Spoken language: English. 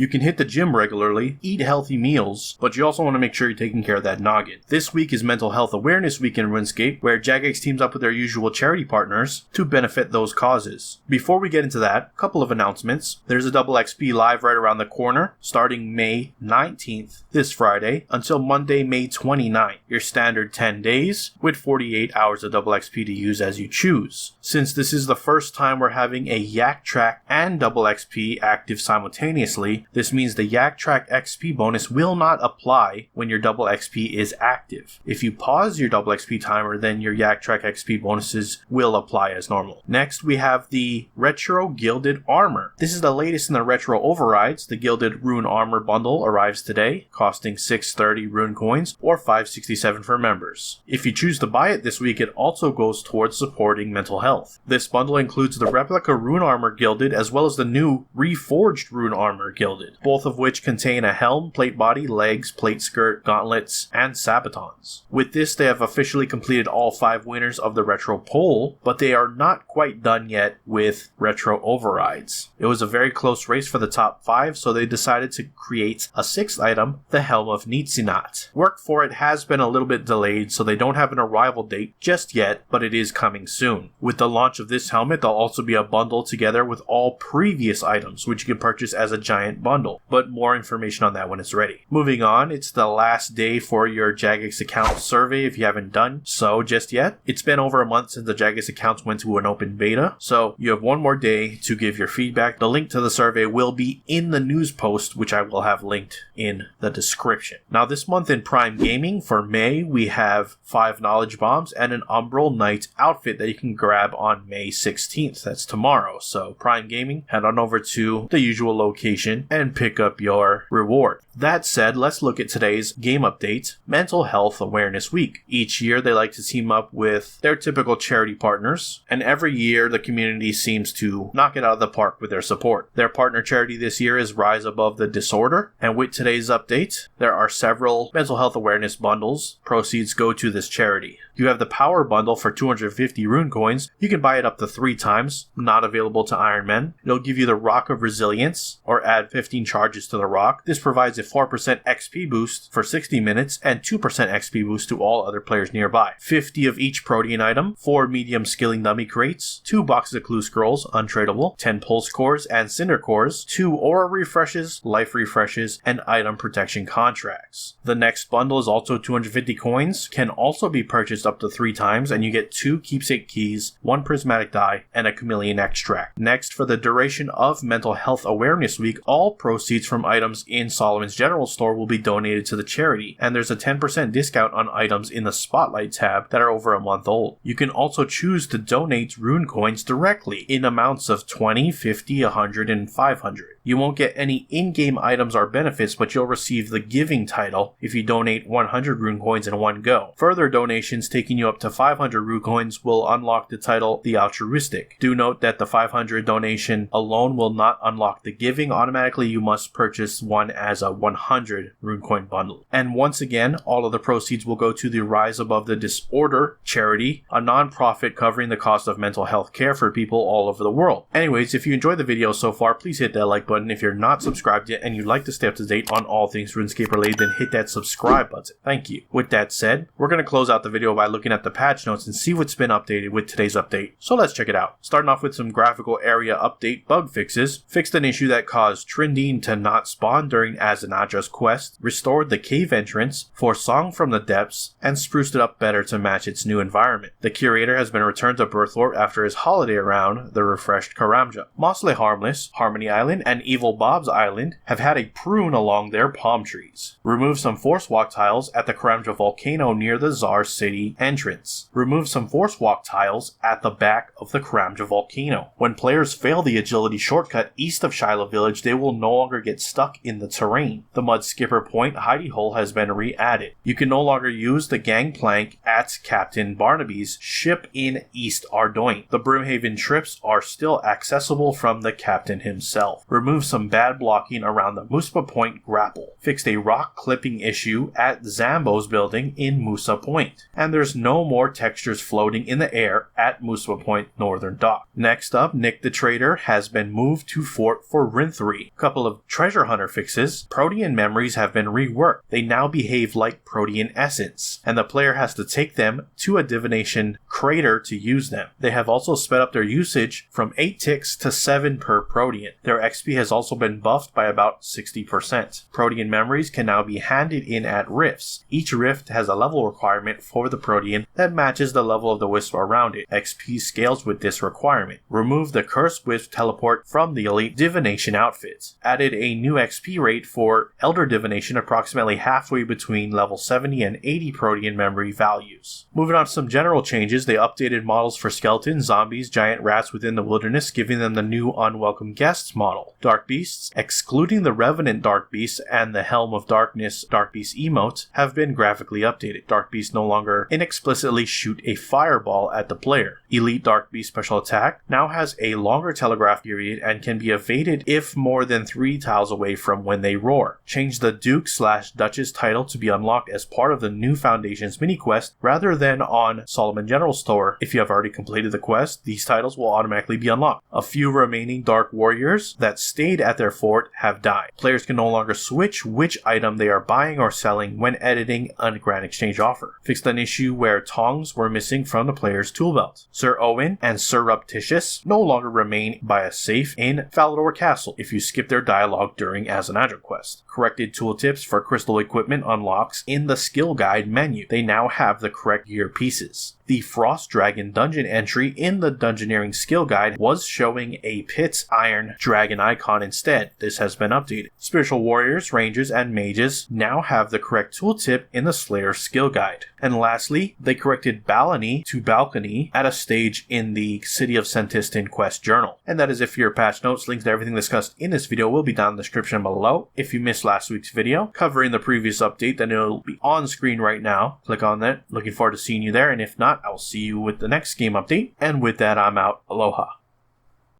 You can hit the gym regularly, eat healthy meals, but you also want to make sure you're taking care of that noggin. This week is Mental Health Awareness Week in RuneScape, where Jagex teams up with their usual charity partners to benefit those causes. Before we get into that, a couple of announcements. There's a double XP live right around the corner, starting May 19th, this Friday, until Monday, May 29th. Your standard 10 days, with 48 hours of double XP to use as you choose. Since this is the first time we're having a Yak Track and double XP active simultaneously, this means the Yak Track XP bonus will not apply when your double XP is active. If you pause your double XP timer, then your Yak Track XP bonuses will apply as normal. Next, we have the Retro Gilded Armor. This is the latest in the retro overrides. The Gilded Rune Armor bundle arrives today, costing 630 Rune coins or 567 for members. If you choose to buy it this week, it also goes towards supporting mental health. This bundle includes the replica Rune Armor Gilded as well as the new Reforged Rune Armor Gilded, both of which contain a helm, plate body, legs, plate skirt, gauntlets, and sabatons. With this, they have officially completed all 5 winners of the retro poll, but they are not quite done yet with retro overrides. It was a very close race for the top 5, so they decided to create a 6th item, the Helm of Nitsinat. Work for it has been a little bit delayed, so they don't have an arrival date just yet, but it is coming soon. With the launch of this helmet, there'll also be a bundle together with all previous items, which you can purchase as a giant bundle, but more information on that when it's ready. Moving on, it's the last day for your Jagex account survey if you haven't done so just yet. It's been over a month since the Jagex accounts went to an open beta, so you have one more day to give your feedback. The link to the survey will be in the news post, which I will have linked in the description. Now, this month in Prime Gaming, for May, we have 5 Knowledge Bombs and an Umbral Knight outfit that you can grab on May 16th. That's tomorrow. So Prime Gaming, head on over to the usual location and pick up your reward. That said, let's look at today's game update, Mental Health Awareness Week. Each year, they like to team up with their typical charity partners, and every year, the community seems to knock it out of the park with their support. Their partner charity this year is Rise Above the Disorder, and with today's update, there are several mental health awareness bundles. Proceeds go to this charity. You have the Power Bundle for 250 Rune coins. You can buy it up to 3 times, not available to Iron Men. It'll give you the Rock of Resilience, or add 15 charges to the rock. This provides a 4% XP boost for 60 minutes and 2% XP boost to all other players nearby. 50 of each protein item, 4 medium skilling dummy crates, 2 boxes of clue scrolls, untradeable, 10 pulse cores and cinder cores, 2 aura refreshes, life refreshes, and item protection contracts. The next bundle is also 250 coins, can also be purchased up to 3 times, and you get 2 keepsake keys, 1 prismatic die, and a chameleon extract. Next, for the duration of Mental Health Awareness Week, all proceeds from items in Solomon's General Store will be donated to the charity, and there's a 10% discount on items in the Spotlight tab that are over a month old. You can also choose to donate Rune coins directly in amounts of 20, 50, 100, and 500. You won't get any in-game items or benefits, but you'll receive the Giving title if you donate 100 Rune coins in one go. Further donations taking you up to 500 Rune coins will unlock the title The Altruistic. Do note that the 500 donation alone will not unlock the Giving automatically. You must purchase one as a 100 Rune coin bundle. And once again, all of the proceeds will go to the Rise Above the Disorder charity, a non-profit covering the cost of mental health care for people all over the world. Anyways, if you enjoyed the video so far, please hit that like button. If you're not subscribed yet and you'd like to stay up to date on all things RuneScape related, then hit that subscribe button. Thank you. With that said, we're going to close out the video by looking at the patch notes and see what's been updated with today's update. So let's check it out. Starting off with some graphical area update bug fixes. Fixed an issue that caused Trindine to not spawn during Azanadra's quest, restored the cave entrance for Song from the Depths, and spruced it up better to match its new environment. The curator has been returned to Birthorpe after his holiday around the refreshed Karamja. Mosley Harmless, Harmony Island, and Evil Bob's Island have had a prune along their palm trees. Remove some force walk tiles at the Karamja volcano near the Tsar City entrance. Remove some force walk tiles at the back of the Karamja volcano. When players fail the agility shortcut east of Shiloh Village, they will no longer get stuck in the terrain. The Mud Skipper Point hidey hole has been re-added. You can no longer use the gangplank at Captain Barnaby's ship in East Ardoin. The Brimhaven trips are still accessible from the captain himself. Remove removed some bad blocking around the Musa Point grapple, fixed a rock clipping issue at Zambo's building in Musa Point, and there's no more textures floating in the air at Musa Point Northern Dock. Next up, Nick the Trader has been moved to Fort for Rune 3. A couple of treasure hunter fixes. Protean memories have been reworked. They now behave like Protean essence, and the player has to take them to a divination crater to use them. They have also sped up their usage from 8 ticks to 7 per Protean. Their XP has also been buffed by about 60%. Protean memories can now be handed in at rifts. Each rift has a level requirement for the Protean that matches the level of the wisp around it. XP scales with this requirement. Remove the Cursed Wisp teleport from the Elite Divination outfit. Added a new XP rate for Elder Divination approximately halfway between level 70 and 80 Protean memory values. Moving on to some general changes, they updated models for skeletons, zombies, giant rats within the wilderness, giving them the new Unwelcome Guests model. Dark Beasts, excluding the Revenant Dark Beast and the Helm of Darkness Dark Beast emote, have been graphically updated. Dark Beasts no longer inexplicitly shoot a fireball at the player. Elite Dark Beast special attack now has a longer telegraph period and can be evaded if more than 3 tiles away from when they roar. Change the Duke/Duchess title to be unlocked as part of the new Foundations mini quest rather than on Solomon General Store. If you have already completed the quest, these titles will automatically be unlocked. A few remaining Dark Warriors that stayed at their fort have died. Players can no longer switch which item they are buying or selling when editing a Grand Exchange offer. Fixed an issue where tongs were missing from the player's tool belt. Sir Owen and Surreptitious no longer remain by a safe in Falador Castle if you skip their dialogue during as an Agile quest. Corrected tooltips for crystal equipment unlocks in the skill guide menu. They now have the correct gear pieces. The Frost Dragon dungeon entry in the Dungeoneering skill guide was showing a Pit Iron Dragon icon instead. This has been updated. Spiritual Warriors, Rangers, and Mages now have the correct tooltip in the Slayer skill guide. And lastly, they corrected Balony to Balcony at a stage in the City of Sentistan quest journal. And that is it for your patch notes. Links to everything discussed in this video will be down in the description below. If you missed last week's video covering the previous update, then it'll be on screen right now. Click on that. Looking forward to seeing you there, and if not, I will see you with the next game update. And with that, I'm out. Aloha.